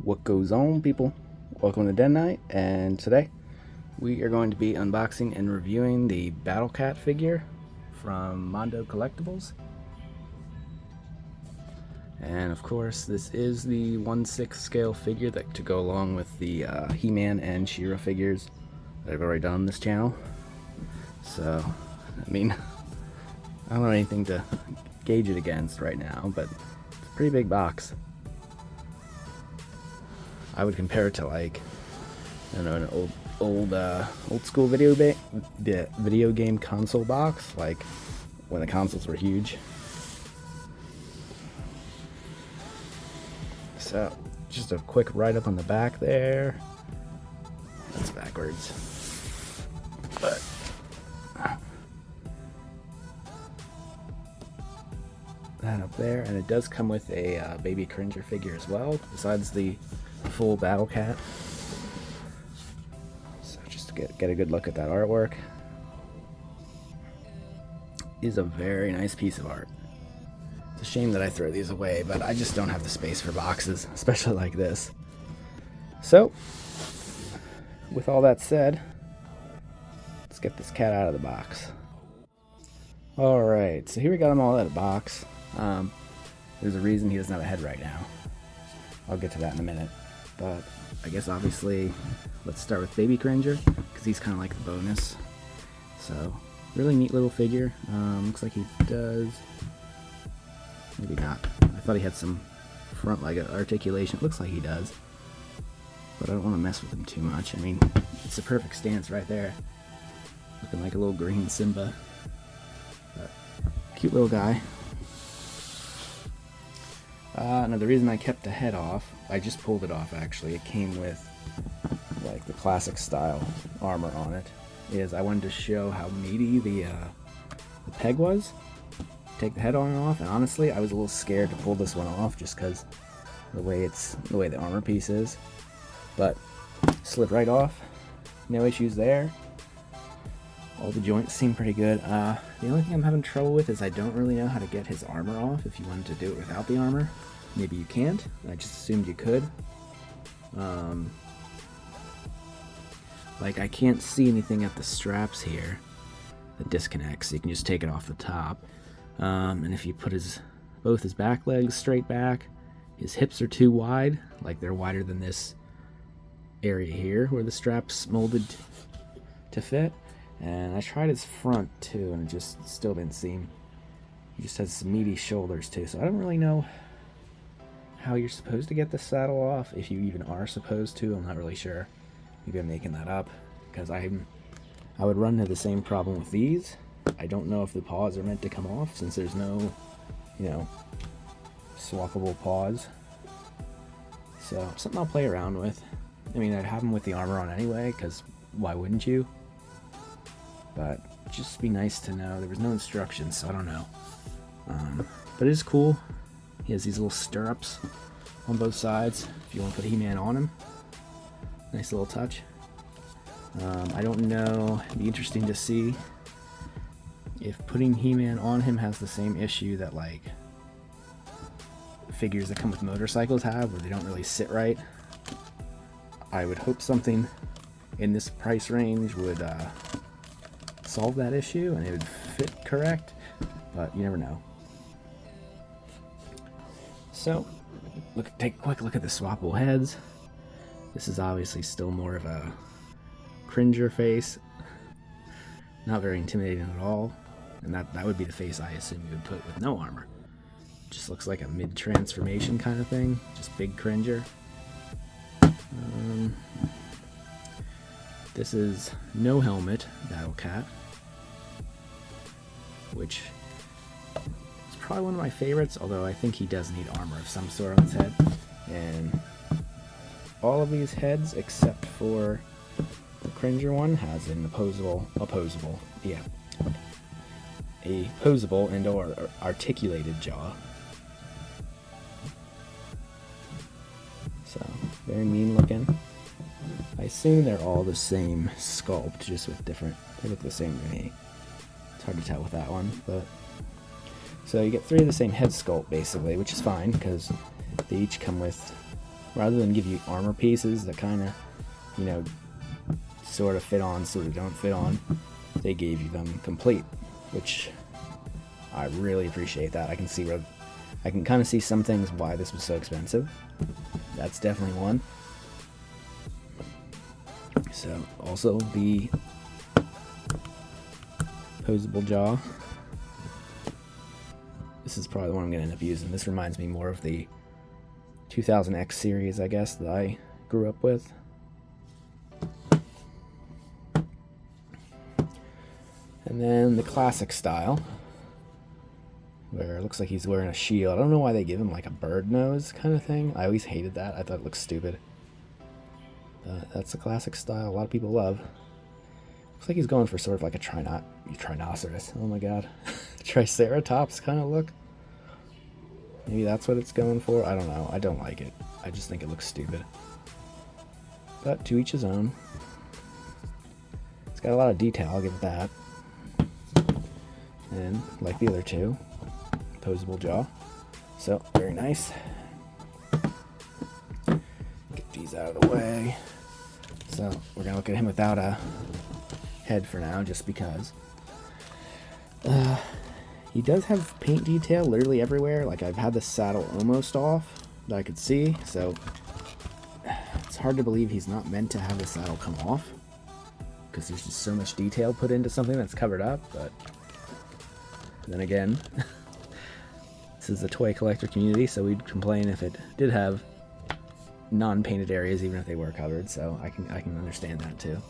What goes on, people? Welcome to Den Night, and today we are going to be unboxing and reviewing the Battle Cat figure from Mondo Collectibles. And of course, this is the 1/6 scale figure that to go along with the He-Man and She-Ra figures that I've already done on this channel. So, I mean, I don't have anything to gauge it against right now, but it's a pretty big box. I would compare it to, like, I don't know, an old school video game console box, like when the consoles were huge. So, just a quick write up on the back there. That's backwards. But that up there, and it does come with a baby Granger figure as well, besides the full Battle Cat. So just to get a good look at that artwork. Is a very nice piece of art. It's a shame that I throw these away, but I just don't have the space for boxes, especially like this. So, with all that said, let's get this cat out of the box. Alright, so here we got him all out of the box. There's a reason he doesn't have a head right now. I'll get to that in a minute. But I guess obviously let's start with Baby Granger, because he's kind of like the bonus. So, really neat little figure. Looks like he does. Maybe not. I thought he had some front leg articulation. It looks like he does. But I don't want to mess with him too much. I mean, it's the perfect stance right there. Looking like a little green Simba. But, cute little guy. Now the reason I kept the head off, I just pulled it off actually, it came with like the classic style armor on it, is I wanted to show how meaty the peg was. Take the head on and off, and honestly I was a little scared to pull this one off just because the way the armor piece is. But slid right off, no issues there. All the joints seem pretty good. The only thing I'm having trouble with is I don't really know how to get his armor off. If you wanted to do it without the armor, maybe you can't. I just assumed you could. Like, I can't see anything at the straps here that disconnects, so you can just take it off the top. And if you put both his back legs straight back, his hips are too wide, like they're wider than this area here where the strap's molded to fit. And I tried his front too, and it just still didn't seem. He just has some meaty shoulders too, so I don't really know how you're supposed to get the saddle off, if you even are supposed to. I'm not really sure. Maybe I'm making that up, because I would run into the same problem with these. I don't know if the paws are meant to come off, since there's no, swappable paws. So something I'll play around with. I mean, I'd have them with the armor on anyway, because why wouldn't you? But just be nice to know. There was no instructions, so I don't know. But it is cool. He has these little stirrups on both sides if you want to put He-Man on him. Nice little touch. I don't know. It'd be interesting to see if putting He-Man on him has the same issue that, like, figures that come with motorcycles have, where they don't really sit right. I would hope something in this price range would solve that issue and it would fit correct, but you never know. So, take a quick look at the swappable heads. This is obviously still more of a Granger face. Not very intimidating at all, and that would be the face I assume you would put with no armor. Just looks like a mid-transformation kind of thing, just big Granger. This is no helmet Battle Cat, which is probably one of my favorites, although I think he does need armor of some sort on his head. And all of these heads, except for the Granger one, has an opposable and or articulated jaw. So, very mean looking. I assume they're all the same sculpt, just with different, they look the same to me. It's hard to tell with that one, but So you get 3 of the same head sculpt basically, which is fine because they each come with rather than give you armor pieces that kind of, you know, sort of fit on, sort of don't fit on, they gave you them complete, which I really appreciate that. I can kind of see some things why this was so expensive. That's definitely one. So also the posable jaw. This is probably the one I'm going to end up using. This reminds me more of the 2000X series, I guess, that I grew up with. And then the classic style, where it looks like he's wearing a shield. I don't know why they give him like a bird nose kind of thing. I always hated that. I thought it looked stupid. That's the classic style a lot of people love. Looks like he's going for sort of like a trinoceros. Oh my god. Triceratops kind of look. Maybe that's what it's going for. I don't know. I don't like it. I just think it looks stupid. But to each his own. It's got a lot of detail, I'll give it that. And like the other two, posable jaw. So, very nice. Get these out of the way. So, we're going to look at him without a head for now, just because. He does have paint detail literally everywhere. Like, I've had the saddle almost off that I could see, so it's hard to believe he's not meant to have the saddle come off, because there's just so much detail put into something that's covered up. But then again, this is the toy collector community, so we'd complain if it did have non-painted areas, even if they were covered. So I can understand that too.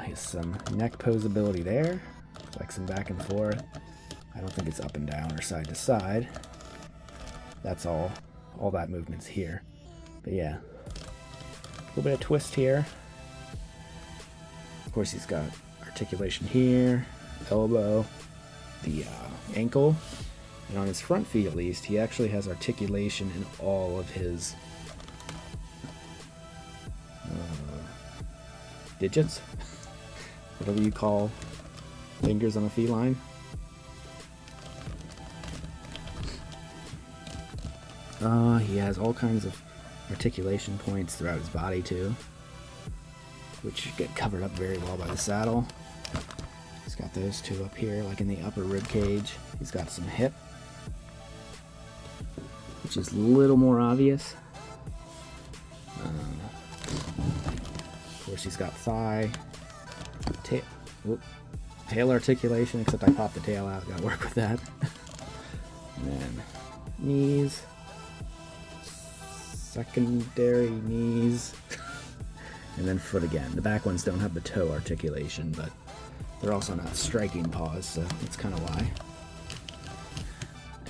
Here's some neck posability there, flexing back and forth. I don't think it's up and down or side to side. That's all that movement's here. But yeah, a little bit of twist here. Of course, he's got articulation here, elbow, the ankle, and on his front feet at least, he actually has articulation in all of his digits, whatever you call fingers on a feline. He has all kinds of articulation points throughout his body too, which get covered up very well by the saddle. He's got those two up here, like in the upper rib cage. He's got some hip, which is a little more obvious. Of course, he's got thigh, tail articulation, except I popped the tail out. Gotta work with that. And then knees, secondary knees, and then foot again. The back ones don't have the toe articulation, but they're also not striking paws, so that's kind of why.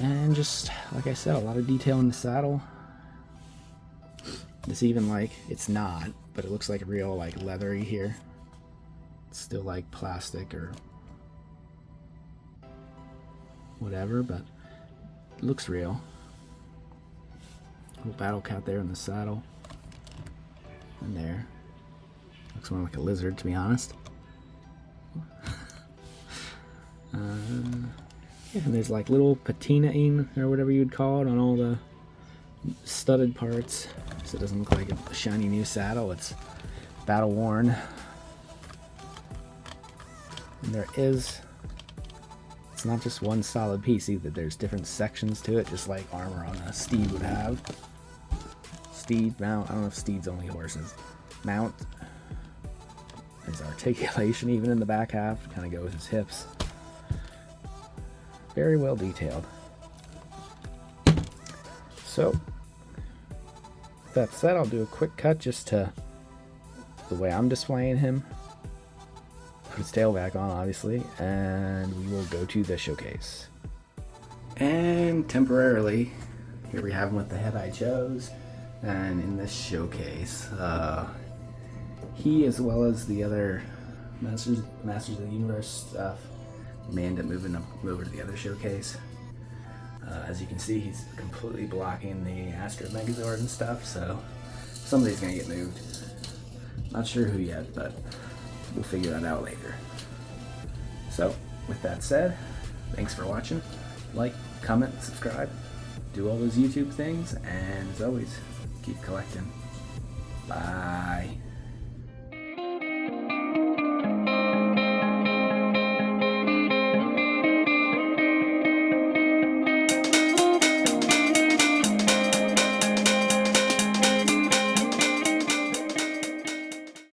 And just, like I said, a lot of detail in the saddle. It's even like, it's not, but it looks like real, like, leathery here. It's still like plastic or whatever, but it looks real. Little battle cat there in the saddle. And there. Looks more like a lizard, to be honest. Yeah, and there's like little patinaing, or whatever you'd call it, on all the studded parts. So it doesn't look like a shiny new saddle. It's battle worn. And there is, it's not just one solid piece either. There's different sections to it, just like armor on a steed would have. Steed, mount, I don't know if steeds only horses. Mount. There's articulation even in the back half, kind of go with his hips. Very well detailed. So, with that said, I'll do a quick cut just to the way I'm displaying him. Put his tail back on, obviously, and we will go to the showcase. And temporarily, here we have him with the head I chose. And in this showcase, he, as well as the other Masters of the Universe stuff, may end up moving over to the other showcase. As you can see, he's completely blocking the Astro Megazord and stuff, so somebody's gonna get moved. Not sure who yet, but we'll figure that out later. So, with that said, thanks for watching. Like, comment, subscribe, do all those YouTube things, and as always, Keep collecting. Bye.